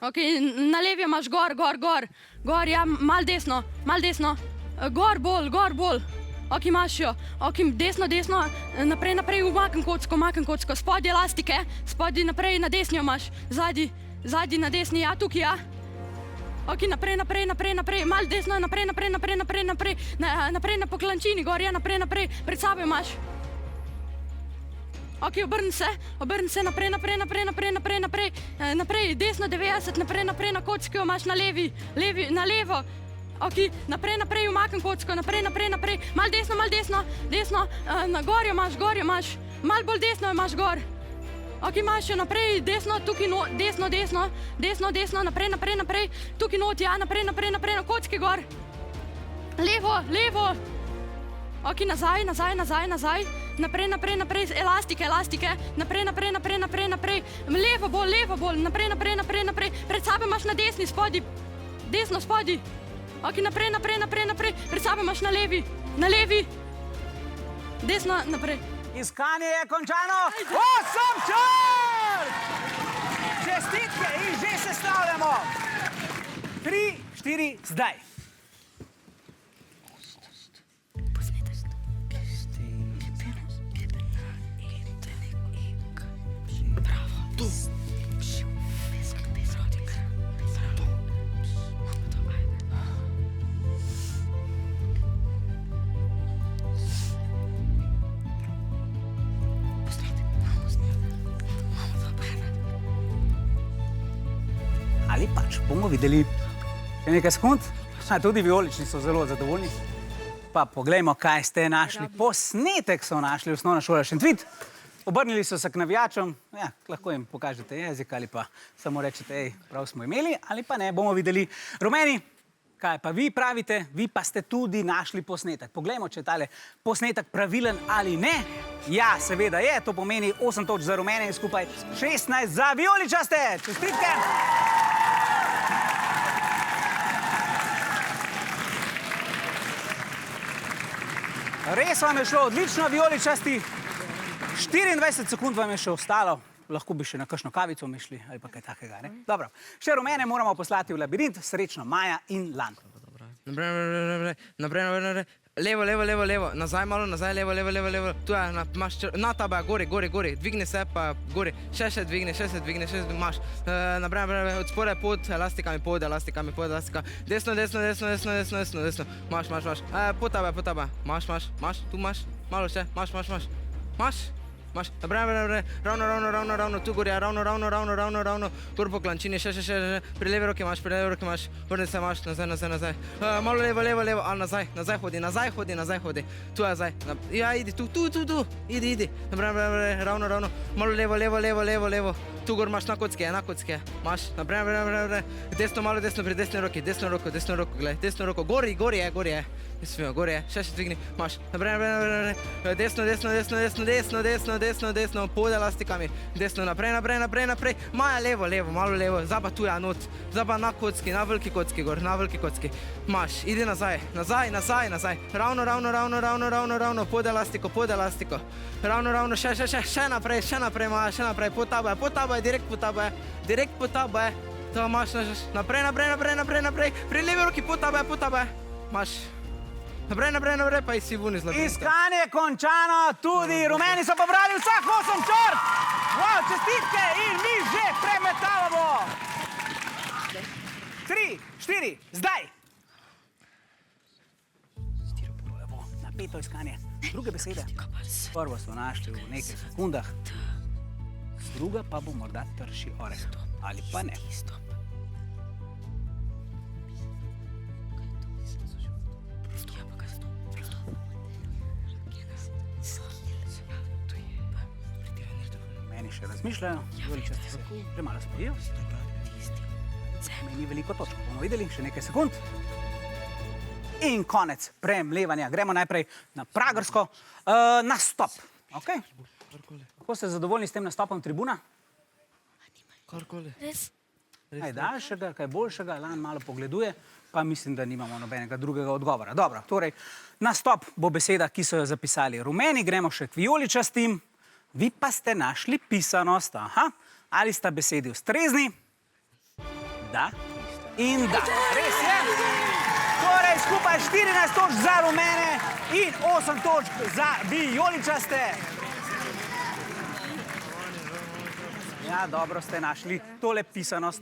Ok, na levi imaš gor. Gor, ja, mal desno. Gor bolj. Ok, imaš jo. Ok, desno, naprej, umakn kocko. Spodaj elastike, spodaj naprej, na desni jo imaš. Zadnji na desni, ja, tukaj, ja. Ok, naprej, mal desno, naprej, naprej na poklančini, gor, ja, naprej, pred sabo imaš. Ok, obrni se, naprej, desno 90, naprej na kocki jo imaš, na levo. Ok, naprej, umakn kocko, naprej, mal desno, na gor jo imaš, mal bolj desno jo imaš gor. Ok, imaš jo naprej, desno, tukaj desno, naprej, tukaj not, ja, naprej, na kocki gor. Levo. Ok, nazaj, naprej, elastike, naprej, levo bolj, naprej, pred sabo imaš na desni, desno spodaj. Ok, naprej, pred sabo imaš na levi, desno, naprej. Iskanje je končano. 8 črt! Čestitke in že se stavljamo. 3, 4, zdaj. Ali pač bomo videli še nekaj sekund. Tudi vijolični so zelo zadovoljni. Pa poglejmo, kaj ste našli. Posnetek so našli osnovna šola Šentvid. Obrnili so se k navijačem. Ja, lahko jim pokažete jezik ali pa samo rečete, prav smo imeli, ali pa ne, bomo videli. Rumeni, kaj pa vi pravite? Vi pa ste tudi našli posnetek. Poglejmo, če je tale posnetek pravilen ali ne. Ja, seveda je. To pomeni 8 točk za rumene in skupaj 16 za vijoličaste. Čestitke! Res vam je šlo odlično, vijoličasti. 24 sekund vam je še ostalo. Lahko bi še na kakšno kavico mišli ali pa kaj takega, ne? Dobro. Še rumene moramo poslati v labirint. Srečno Maja in Lan. Naprej. Levo. Nazaj malo, levo. Tu je, na taba, gori. Dvigni se pa gori. Še dvigni, imaš. Naprej, od spore pod elastikami, pod elastika. Desno. Maš. Pod taba. Maš. Tu maš. Malo še. Maš. Naprej. Ravno. Tu gori, ravno. Gor po klančini, še. Pri levi roki imaš. Vrni se, maš, nazaj. Malo levo. A nazaj hodi. Tu je zdaj. Ja, idi, tu. Idi. Naprej. Ravno. Malo levo. Tu gor imaš na kocke. Maš. Naprej. Desno, malo desno, pri desni roki. Desno roko, gledaj. Desno roko. Gori je. Gori je. Še dvigni. Maš. Naprej. Desno, pod elastikami. Desno, naprej. Maja levo, malo levo. Zdaj pa tu je not. Zdaj pa na kocki, na veliki kocki gor, Maš, idi nazaj. Ravno, pod elastiko. Ravno, še naprej, Maja, še naprej. Pod tabo je, direkt pod tabo je. To imaš, naprej. Pri levi roki pod tabo je. Maš. Naprej, pa si vuni zlobiti. Iskanje je končano. Tudi rumeni so pobrali vseh 8 črt. Wow, čestitke in mi že premetavamo. 3, 4, zdaj. Napeto iskanje. Druge besede. Prvo smo našli v nekaj sekundah. Druga pa bo morda trši oreh. Ali pa ne. Meni še razmišljajo. Vijoličasti se premalo spojijo. Meni veliko točk. Bomo videli še nekaj sekund. In konec premlevanja. Gremo najprej na pragersko. Nastop. Kako ste zadovoljni s tem nastopom tribuna? Karkoli. Res? Kaj daljšega, kaj boljšega, Lan malo pogleduje, pa mislim, da nimamo nobenega drugega odgovora. Dobro, torej, nastop bo beseda, ki so jo zapisali rumeni, gremo še k vijoličastim. Vi pa ste našli pisanost. Aha, ali sta besedi ustrezni? Da. In da. Res je. Torej, skupaj 14 točk za rumene in 8 točk za vijoličaste. Ja, dobro ste našli tole pisanost.